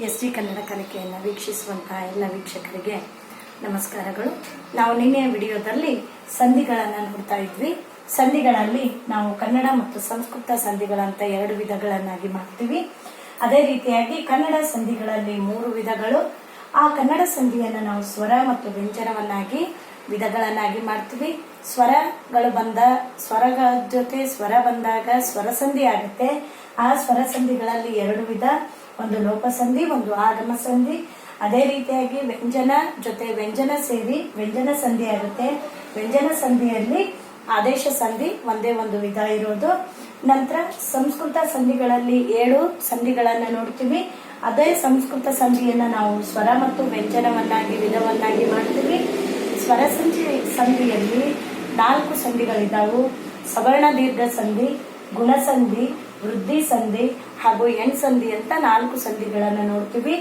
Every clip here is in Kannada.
SD ಕನ್ನಡ ಕಲಿಕೆಯನ್ನು ವೀಕ್ಷಿಸುವಂತಹ ಎಲ್ಲ ವೀಕ್ಷಕರಿಗೆ ನಮಸ್ಕಾರಗಳು. ನಾವು ನಿನ್ನೆಯ ವಿಡಿಯೋದಲ್ಲಿ ಸಂಧಿಗಳನ್ನು ನೋಡ್ತಾ ಇದ್ವಿ. ಸಂಧಿಗಳಲ್ಲಿ ನಾವು ಕನ್ನಡ ಮತ್ತು ಸಂಸ್ಕೃತ ಸಂಧಿಗಳಂತ ಎರಡು ವಿಧಗಳನ್ನಾಗಿ ಮಾಡ್ತೀವಿ. ಅದೇ ರೀತಿಯಾಗಿ ಕನ್ನಡ ಸಂಧಿಗಳಲ್ಲಿ 3 ವಿಧಗಳು. ಆ ಕನ್ನಡ ಸಂಧಿಯನ್ನು ನಾವು ಸ್ವರ ಮತ್ತು ವ್ಯಂಜನವನ್ನಾಗಿ ವಿಧಗಳನ್ನಾಗಿ ಮಾಡ್ತೀವಿ. ಸ್ವರಗಳ ಜೊತೆ ಸ್ವರ ಬಂದಾಗ ಸ್ವರ ಸಂಧಿ ಆಗುತ್ತೆ. ಆ ಸ್ವರ ಸಂಧಿಗಳಲ್ಲಿ 2 ವಿಧ, ಒಂದು ಲೋಪ ಸಂಧಿ, ಒಂದು ಆಗಮ ಸಂಧಿ. ಅದೇ ರೀತಿಯಾಗಿ ವ್ಯಂಜನ ಜೊತೆ ವ್ಯಂಜನ ಸೇರಿ ವ್ಯಂಜನ ಸಂಧಿ ಆಗುತ್ತೆ. ವ್ಯಂಜನ ಸಂಧಿಯಲ್ಲಿ ಆದೇಶ ಸಂಧಿ ಒಂದೇ ಒಂದು ವಿಧ ಇರೋದು. ನಂತರ ಸಂಸ್ಕೃತ ಸಂಧಿಗಳಲ್ಲಿ 7 ಸಂಧಿಗಳನ್ನ ನೋಡ್ತೀವಿ. ಅದೇ ಸಂಸ್ಕೃತ ಸಂಧಿಯನ್ನ ನಾವು ಸ್ವರ ಮತ್ತು ವ್ಯಂಜನವನ್ನಾಗಿ ವಿಧವನ್ನಾಗಿ ಮಾಡ್ತೀವಿ. ಸ್ವರ ಸಂಧಿಯಲ್ಲಿ 4 ಸಂಧಿಗಳಿದ್ದಾವು. ಸವರ್ಣ ದೀರ್ಘ ಸಂಧಿ, ಗುಣಸಂಧಿ, ವೃದ್ಧಿ ಸಂಧಿ ಹಾಗೂ ಎಣ್ ಸಂಧಿ ಅಂತ 4 ಸಂಧಿಗಳನ್ನು ನೋಡ್ತೀವಿ.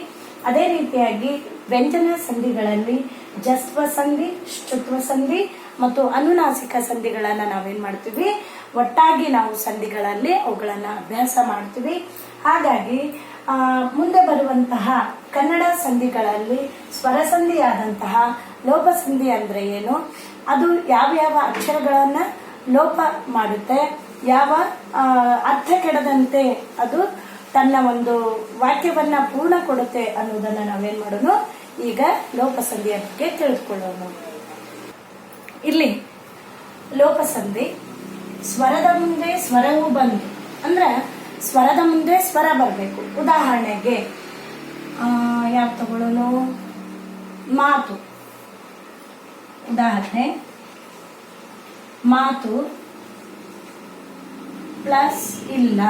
ಅದೇ ರೀತಿಯಾಗಿ ವ್ಯಂಜನ ಸಂಧಿಗಳಲ್ಲಿ ಜಸ್ವ ಸಂಧಿ, ಶುತ್ವ ಸಂಧಿ ಮತ್ತು ಅನುನಾಸಿಕ ಸಂಧಿಗಳನ್ನ ನಾವೇನ್ ಮಾಡ್ತೀವಿ, ಒಟ್ಟಾಗಿ ನಾವು ಸಂಧಿಗಳಲ್ಲಿ ಅವುಗಳನ್ನ ಅಭ್ಯಾಸ ಮಾಡ್ತೀವಿ. ಹಾಗಾಗಿ ಮುಂದೆ ಬರುವಂತಹ ಕನ್ನಡ ಸಂಧಿಗಳಲ್ಲಿ ಸ್ವರ ಸಂಧಿಯಾದಂತಹ ಲೋಪ ಸಂಧಿ ಅಂದ್ರೆ ಏನು, ಅದು ಯಾವ ಅಕ್ಷರಗಳನ್ನ ಲೋಪ ಮಾಡುತ್ತೆ, ಯಾವ ಅರ್ಥ ಕೆಡದಂತೆ ಅದು ತನ್ನ ಒಂದು ವಾಕ್ಯವನ್ನ ಪೂರ್ಣ ಕೊಡುತ್ತೆ ಅನ್ನೋದನ್ನ ನಾವೇನ್ ಮಾಡೋಣ, ಈಗ ಲೋಪಸಂಧಿಯ ಬಗ್ಗೆ ತಿಳಿದುಕೊಳ್ಳೋಣ. ಇಲ್ಲಿ ಲೋಪಸಂಧಿ ಸ್ವರದ ಮುಂದೆ ಸ್ವರವು ಬಂದು ಅಂದ್ರೆ ಸ್ವರದ ಮುಂದೆ ಸ್ವರ ಬರಬೇಕು. ಉದಾಹರಣೆಗೆ ಯಾವ ತಗೊಳ್ಳೋಣ, ಮಾತು. ಉದಾಹರಣೆ ಮಾತು ಪ್ಲಸ್ ಇಲ್ಲ.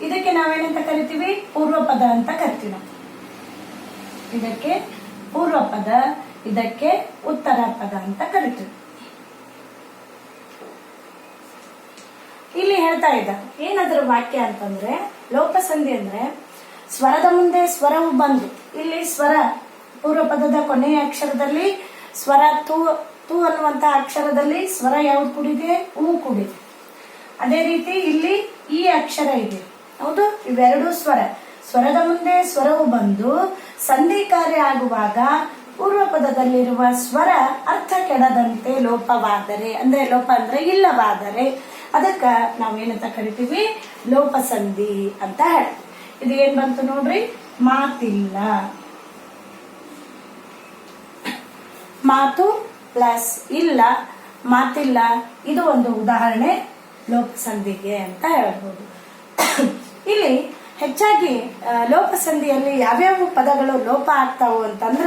ಇದಕ್ಕೆ ನಾವೇನಂತ ಕರಿತೀವಿ, ಪೂರ್ವ ಪದ ಅಂತ ಕರಿತೀವಿ ನಾವು. ಇದಕ್ಕೆ ಪೂರ್ವ ಪದ, ಇದಕ್ಕೆ ಉತ್ತರ ಪದ ಅಂತ ಕರಿತೀವಿ. ಇಲ್ಲಿ ಹೇಳ್ತಾ ಇದ್ದ ಏನಾದ್ರೂ ವಾಕ್ಯ ಅಂತಂದ್ರೆ, ಲೋಪಸಂಧಿ ಅಂದ್ರೆ ಸ್ವರದ ಮುಂದೆ ಸ್ವರವು ಬಂದು, ಇಲ್ಲಿ ಸ್ವರ ಪೂರ್ವ ಪದದ ಕೊನೆಯ ಅಕ್ಷರದಲ್ಲಿ ಸ್ವರ ತು ಅನ್ನುವಂತ ಅಕ್ಷರದಲ್ಲಿ ಸ್ವರ ಯಾವ್ದು ಕೂಡಿದೆ, ಹೂ ಕೂಡಿದೆ. ಅದೇ ರೀತಿ ಇಲ್ಲಿ ಈ ಅಕ್ಷರ ಇದೆ, ಹೌದು, ಇವೆರಡು ಸ್ವರದ ಮುಂದೆ ಸ್ವರವು ಬಂದು ಸಂಧಿ ಕಾರ್ಯ ಆಗುವಾಗ ಪೂರ್ವ ಪದದಲ್ಲಿರುವ ಸ್ವರ ಅರ್ಥ ಕೆಡದಂತೆ ಲೋಪವಾದರೆ, ಅಂದ್ರೆ ಲೋಪ ಅಂದ್ರೆ ಇಲ್ಲವಾದರೆ ಅದಕ್ಕ ನಾವೇನಂತ ಕರಿತೀವಿ, ಲೋಪಸಂಧಿ ಅಂತ ಹೇಳ್ತೀವಿ. ಇದು ಏನ್ ಬಂತು ನೋಡ್ರಿ, ಮಾತಿಲ್ಲ. ಮಾತು ಪ್ಲಸ್ ಇಲ್ಲ, ಮಾತಿಲ್ಲ. ಇದು ಒಂದು ಉದಾಹರಣೆ ಲೋಪಸಂಧಿಗೆ ಅಂತ ಹೇಳ್ಬೋದು. ಇಲ್ಲಿ ಹೆಚ್ಚಾಗಿ ಲೋಪಸಂಧಿಯಲ್ಲಿ ಯಾವ್ಯಾವ ಪದಗಳು ಲೋಪ ಆಗ್ತಾವು ಅಂತಂದ್ರ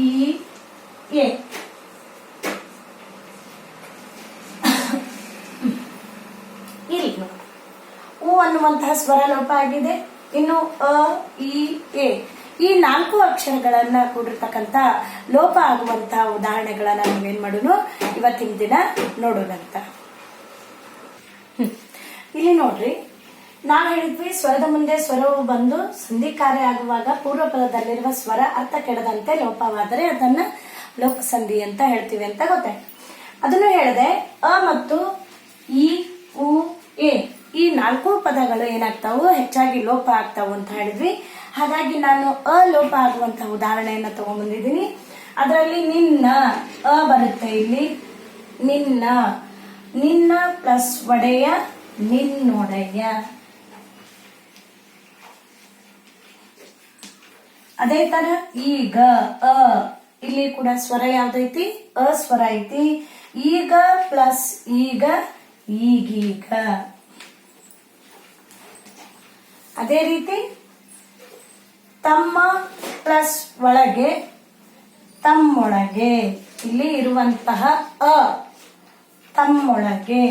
ಈ ಎ. ಇಲ್ಲಿ ಉ ಅನ್ನುವಂತಹ ಸ್ವರ ಲೋಪ ಆಗಿದೆ. ಇನ್ನು ಇ ಎ ಈ 4 ಅಕ್ಷರಗಳನ್ನ ಕೂಡಿರ್ತಕ್ಕಂಥ ಲೋಪ ಆಗುವಂತಹ ಉದಾಹರಣೆಗಳನ್ನ ನಾವೇನ್ ಮಾಡೋಣ, ಇವತ್ತಿನ ದಿನ ನೋಡೋಣಂತ. ಇಲ್ಲಿ ನೋಡ್ರಿ, ನಾವ್ ಹೇಳಿದ್ವಿ ಸ್ವರದ ಮುಂದೆ ಸ್ವರವು ಬಂದು ಸಂಧಿ ಕಾರ್ಯ ಆಗುವಾಗ ಪೂರ್ವ ಪದದಲ್ಲಿರುವ ಸ್ವರ ಅರ್ಥ ಕೆಡದಂತೆ ಲೋಪವಾದರೆ ಅದನ್ನ ಲೋಪಸಂಧಿ ಅಂತ ಹೇಳ್ತೀವಿ ಅಂತ ಗೊತ್ತಾಯ್ತು. ಅದನ್ನು ಹೇಳಿದೆ. ಮತ್ತು ಇ ಉ ಎ ಈ 4 ಪದಗಳು ಏನಾಗ್ತಾವು, ಹೆಚ್ಚಾಗಿ ಲೋಪ ಆಗ್ತಾವು ಅಂತ ಹೇಳಿದ್ವಿ. ಹಾಗಾಗಿ ನಾನು ಲೋಪ ಆಗುವಂತಹ ಉದಾಹರಣೆಯನ್ನ ತಗೊಂಡ್ಬಂದಿದ್ದೀನಿ. ಅದರಲ್ಲಿ ನಿನ್ನ ಬರುತ್ತೆ. ಇಲ್ಲಿ ನಿನ್ನ ಪ್ಲಸ್ ಒಡೆಯ, ನಿನ್ನೊಡೆಯ. ಅದೇ ತರ ಈಗ ಇಲ್ಲಿ ಕೂಡ ಸ್ವರ ಯಾವ್ದೈತಿ, ಸ್ವರ ಐತಿ. ಈಗ ಪ್ಲಸ್ ಈಗ, ಈಗೀಗ. ಅದೇ ರೀತಿ ತಮ್ಮ ಪ್ಲಸ್ ಒಳಗೆ, ತಮ್ಮೊಳಗೆ. ಇಲ್ಲಿ ಇರುವಂತಹ ತಮ್ಮೊಳಗೆ.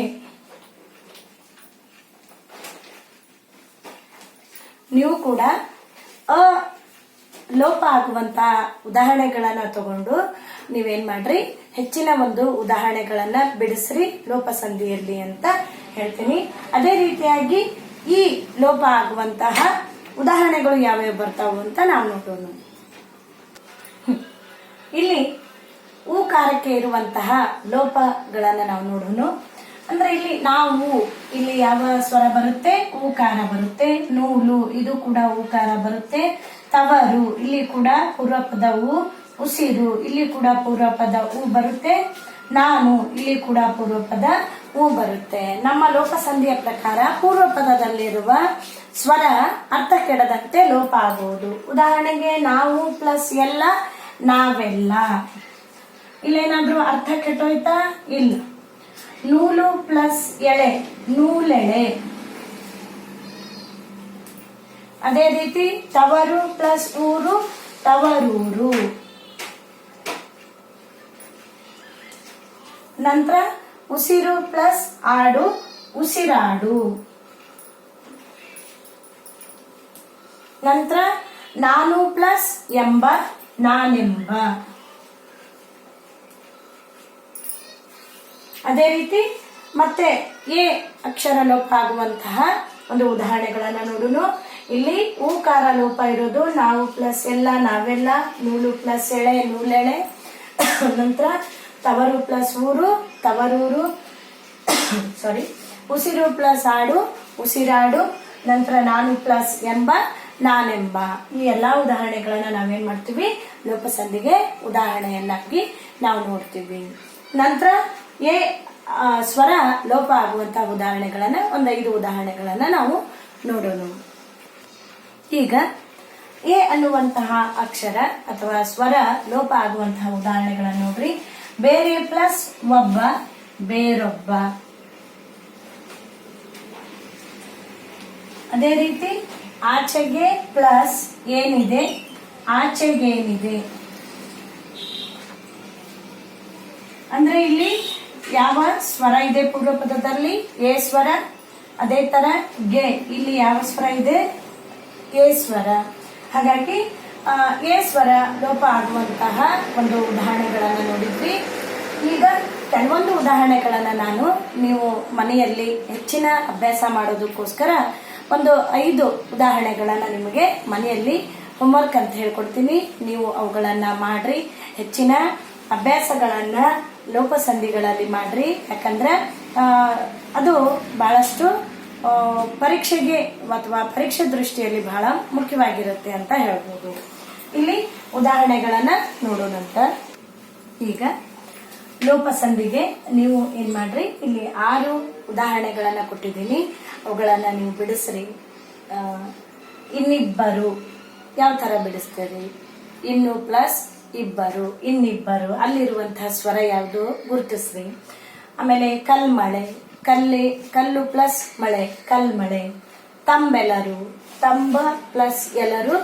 ನೀವು ಕೂಡ ಲೋಪ ಆಗುವಂತಹ ಉದಾಹರಣೆಗಳನ್ನ ತಗೊಂಡು ನೀವೇನ್ ಮಾಡ್ರಿ, ಹೆಚ್ಚಿನ ಒಂದು ಉದಾಹರಣೆಗಳನ್ನ ಬಿಡಿಸ್ರಿ ಲೋಪಸಂಧಿಯಲ್ಲಿ ಅಂತ ಹೇಳ್ತೀನಿ. ಅದೇ ರೀತಿಯಾಗಿ ಈ ಲೋಪ ಆಗುವಂತಹ ಉದಾಹರಣೆಗಳು ಯಾವ್ಯಾವ ಬರ್ತಾವು ಅಂತ ನಾವು ನೋಡೋಣ. ಇಲ್ಲಿ ಊಕಾರಕ್ಕೆ ಇರುವಂತಹ ಲೋಪಗಳನ್ನ ನಾವು ನೋಡೋಣ. ಅಂದ್ರೆ ಇಲ್ಲಿ ಯಾವ ಸ್ವರ ಬರುತ್ತೆ? ಊಕಾರ ಬರುತ್ತೆ. ನೂಲು, ಇದು ಕೂಡ ಊಕಾರ ಬರುತ್ತೆ. ತವರು, ಇಲ್ಲಿ ಕೂಡ ಪೂರ್ವಪದ ಊ. ಉಸಿರು, ಇಲ್ಲಿ ಕೂಡ ಪೂರ್ವಪದ ಊ ಬರುತ್ತೆ. ನಾನು, ಇಲ್ಲಿ ಕೂಡ ಪೂರ್ವಪದ ಊ ಬರುತ್ತೆ. ನಮ್ಮ ಲೋಪಸಂಧಿಯ ಪ್ರಕಾರ ಪೂರ್ವಪದದಲ್ಲಿರುವ ಸ್ವರ ಅರ್ಥ ಕೆಡದಂತೆ ಲೋಪ ಆಗುವುದು. ಉದಾಹರಣೆಗೆ ನಾವು ಪ್ಲಸ್ ಎಲ್ಲ, ನಾವೆಲ್ಲ. ಇಲ್ಲೇನಾದ್ರೂ ಅರ್ಥ ಕೆಟ್ಟೋಯ್ತಾ? ಇಲ್ಲ. ನೂಲು ಪ್ಲಸ್ ಎಳೆ, ನೂಲೆಳೆ. ಅದೇ ರೀತಿ ತವರು ಪ್ಲಸ್ ಊರು, ತವರೂರು. ನಂತರ ಉಸಿರು ಪ್ಲಸ್ ಆಡು, ಉಸಿರಾಡು. ನಂತರ ನಾನು ಪ್ಲಸ್ ಎಂಬ, ನಾನೆಂಬ. ಅದೇ ರೀತಿ ಮತ್ತೆ ಎ ಅಕ್ಷರ ಲೋಪ ಆಗುವಂತಹ ಒಂದು ಉದಾಹರಣೆಗಳನ್ನ ನೋಡೋಣ. ಇಲ್ಲಿ ಊಕಾರ ಲೋಪ ಇರೋದು ನಾವು ಪ್ಲಸ್ ಎಲ್ಲ, ನಾವೆಲ್ಲ. ನೂಲು ಪ್ಲಸ್ ಎಳೆ, ನೂಲೆಳೆ. ನಂತರ ತವರು ಪ್ಲಸ್ ಊರು, ತವರೂರು. ಉಸಿರು ಪ್ಲಸ್ ಆಡು, ಉಸಿರಾಡು. ನಂತರ ನಾನು ಪ್ಲಸ್ ಎಂಬ, ನಾನೆಂಬ. ಈ ಎಲ್ಲಾ ಉದಾಹರಣೆಗಳನ್ನ ನಾವೇನ್ ಮಾಡ್ತೀವಿ? ಲೋಪಸಂಧಿಗೆ ಉದಾಹರಣೆಯನ್ನಾಗಿ ನಾವು ನೋಡ್ತೀವಿ. ನಂತರ ಎ ಸ್ವರ ಲೋಪ ಆಗುವಂತಹ ಉದಾಹರಣೆಗಳನ್ನ, 5 ಉದಾಹರಣೆಗಳನ್ನ ನಾವು ನೋಡೋಣ. ಈಗ ಎ ಅನ್ನುವಂತಹ ಅಕ್ಷರ ಅಥವಾ ಸ್ವರ ಲೋಪ ಆಗುವಂತಹ ಉದಾಹರಣೆಗಳನ್ನ ನೋಡ್ರಿ. ಬೇರೆ ಪ್ಲಸ್ ಒಬ್ಬ, ಬೇರೊಬ್ಬ. ಅದೇ ರೀತಿ ಆಚೆಗೆ ಪ್ಲಸ್ ಏನಿದೆ, ಆಚೆಗೇನಿದೆ. ಅಂದ್ರೆ ಇಲ್ಲಿ ಯಾವ ಸ್ವರ ಇದೆ ಪೂರ್ವಪದದಲ್ಲಿ? ಎ ಸ್ವರ. ಅದೇ ತರ ಗೆ, ಇಲ್ಲಿ ಯಾವ ಸ್ವರ ಇದೆ? ಎ ಸ್ವರ. ಹಾಗಾಗಿ ಎ ಸ್ವರ ಲೋಪ ಆಗುವಂತಹ ಒಂದು ಉದಾಹರಣೆಗಳನ್ನ ನೋಡಿದ್ವಿ. ಈಗ ಕೆಲವೊಂದು ಉದಾಹರಣೆಗಳನ್ನ ನೀವು ಮನೆಯಲ್ಲಿ ಹೆಚ್ಚಿನ ಅಭ್ಯಾಸ ಮಾಡೋದಕ್ಕೋಸ್ಕರ 5 ಉದಾಹರಣೆಗಳನ್ನ ನಿಮಗೆ ಮನೆಯಲ್ಲಿ ಹೋಮ್ವರ್ಕ್ ಅಂತ ಹೇಳ್ಕೊಡ್ತೀನಿ. ನೀವು ಅವುಗಳನ್ನ ಮಾಡ್ರಿ. ಹೆಚ್ಚಿನ ಅಭ್ಯಾಸಗಳನ್ನ ಲೋಪಸಂಧಿಗಳಲ್ಲಿ ಮಾಡ್ರಿ. ಯಾಕಂದ್ರೆ ಅದು ಬಹಳಷ್ಟು ಪರೀಕ್ಷೆಗೆ ಅಥವಾ ಪರೀಕ್ಷೆ ದೃಷ್ಟಿಯಲ್ಲಿ ಬಹಳ ಮುಖ್ಯವಾಗಿರುತ್ತೆ ಅಂತ ಹೇಳ್ಬೋದು. ಇಲ್ಲಿ ಉದಾಹರಣೆಗಳನ್ನ ನೋಡೋಣಂತ. ಈಗ ಲೋಪಸಂಧಿಗೆ ನೀವು ಏನ್ ಮಾಡ್ರಿ, ಇಲ್ಲಿ 6 ಉದಾಹರಣೆಗಳನ್ನ ಕೊಟ್ಟಿದ್ದೀನಿ. ಅವುಗಳನ್ನ ನೀವು ಬಿಡಿಸ್ರಿ. ಇನ್ನಿಬ್ಬರು ಯಾವ ತರ ಬಿಡಿಸ್ತೀರಿ? ಇನ್ನು ಪ್ಲಸ್ ಇಬ್ಬರು, ಇನ್ನಿಬ್ಬರು. ಅಲ್ಲಿರುವಂತಹ ಸ್ವರ ಯಾವುದು ಗುರುತಿಸ್ರಿ. ಆಮೇಲೆ ಕಲ್ಮಳೆ, ಕಲ್ಲು ಪ್ಲಸ್ ಮಳೆ, ಕಲ್ಮಳೆ. ತಂಬೆಲರು, ತಂಬ ಪ್ಲಸ್ ಎಲ್ಲರು,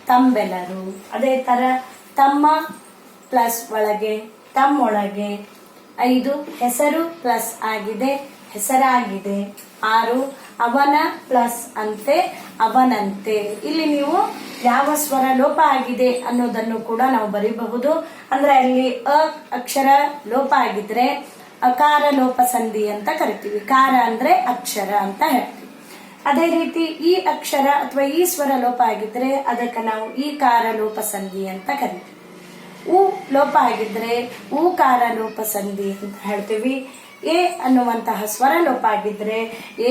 ತಂಬೆಲರು. ಅದೇ ತರ ತಮ್ಮ ಪ್ಲಸ್ ಒಳಗೆ, ತಮ್ಮೊಳಗೆ. 5 ಹೆಸರು ಪ್ಲಸ್ ಆಗಿದೆ, ಹೆಸರಾಗಿದೆ. 6 ಅವನ ಪ್ಲಸ್ ಅಂತೆ, ಅವನಂತೆ. ಇಲ್ಲಿ ನೀವು ಯಾವ ಸ್ವರ ಲೋಪ ಆಗಿದೆ ಅನ್ನೋದನ್ನು ಕೂಡ ನಾವು ಬರೀಬಹುದು. ಅಂದ್ರೆ ಅಲ್ಲಿ ಅ ಅಕ್ಷರ ಲೋಪ ಆಗಿದ್ರೆ ಅಕಾರ ಲೋಪ ಸಂಧಿ ಅಂತ ಕರಿತೀವಿ. ಕಾರ ಅಂದ್ರೆ ಅಕ್ಷರ ಅಂತ ಹೇಳ್ತೀವಿ. ಅದೇ ರೀತಿ ಈ ಅಕ್ಷರ ಅಥವಾ ಈ ಸ್ವರ ಲೋಪ ಆಗಿದ್ರೆ ಅದಕ್ಕೆ ನಾವು ಈ ಕಾರ ಲೋಪ ಸಂಧಿ ಅಂತ ಕರಿತೀವಿ. ಉ ಲೋಪ ಆಗಿದ್ರೆ ಊಕಾರ ಲೋಪ ಸಂಧಿ ಅಂತ ಹೇಳ್ತೀವಿ. ಎ ಅನ್ನುವಂತಹ ಸ್ವರ ಲೋಪ ಆಗಿದ್ರೆ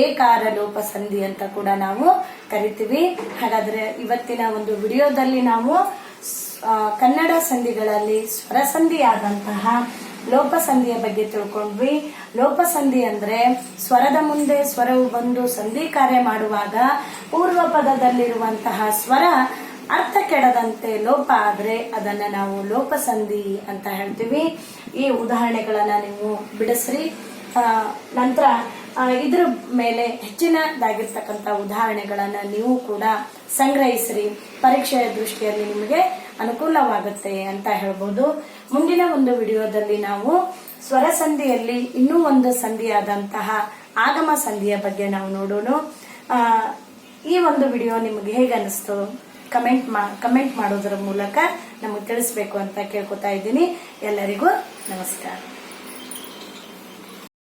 ಏಕಾರ ಲೋಪ ಸಂಧಿ ಅಂತ ಕೂಡ ನಾವು ಕರಿತೀವಿ. ಹಾಗಾದ್ರೆ ಇವತ್ತಿನ ಒಂದು ವಿಡಿಯೋದಲ್ಲಿ ನಾವು ಕನ್ನಡ ಸಂಧಿಗಳಲ್ಲಿ ಸ್ವರಸಂಧಿಯಾದಂತಹ ಲೋಪಸಂಧಿಯ ಬಗ್ಗೆ ತಿಳ್ಕೊಂಡ್ವಿ. ಲೋಪಸಂಧಿ ಅಂದ್ರೆ ಸ್ವರದ ಮುಂದೆ ಸ್ವರವು ಬಂದು ಸಂಧಿ ಕಾರ್ಯ ಮಾಡುವಾಗ ಪೂರ್ವ ಪದದಲ್ಲಿರುವಂತಹ ಸ್ವರ ಅರ್ಥ ಕೆಡದಂತೆ ಲೋಪ ಆದ್ರೆ ಅದನ್ನ ನಾವು ಲೋಪಸಂಧಿ ಅಂತ ಹೇಳ್ತೀವಿ. ಈ ಉದಾಹರಣೆಗಳನ್ನ ನೀವು ಬಿಡಿಸ್ರಿ. ನಂತರ ಇದ್ರ ಮೇಲೆ ಹೆಚ್ಚಿನದಾಗಿರ್ತಕ್ಕಂಥ ಉದಾಹರಣೆಗಳನ್ನ ನೀವು ಕೂಡ ಸಂಗ್ರಹಿಸ್ರಿ. ಪರೀಕ್ಷೆಯ ದೃಷ್ಟಿಯಲ್ಲಿ ನಿಮಗೆ ಅನುಕೂಲವಾಗುತ್ತೆ ಅಂತ ಹೇಳ್ಬೋದು. ಮುಂದಿನ ಒಂದು ವಿಡಿಯೋದಲ್ಲಿ ನಾವು ಸ್ವರಸಂಧಿಯಲ್ಲಿ ಇನ್ನೂ ಒಂದು ಸಂಧಿಯಾದಂತಹ ಆಗಮ ಸಂಧಿಯ ಬಗ್ಗೆ ನಾವು ನೋಡೋಣ. ಈ ಒಂದು ವಿಡಿಯೋ ನಿಮಗೆ ಹೇಗೆ ಅನಿಸ್ತು? ಕಮೆಂಟ್ ಮಾಡೋದರ ಮೂಲಕ ನಮಗೆ ತಿಳಿಸ್ಬೇಕು ಅಂತ ಕೇಳ್ಕೊತಾ ಇದ್ದೀನಿ. ಎಲ್ಲರಿಗೂ ನಮಸ್ಕಾರ.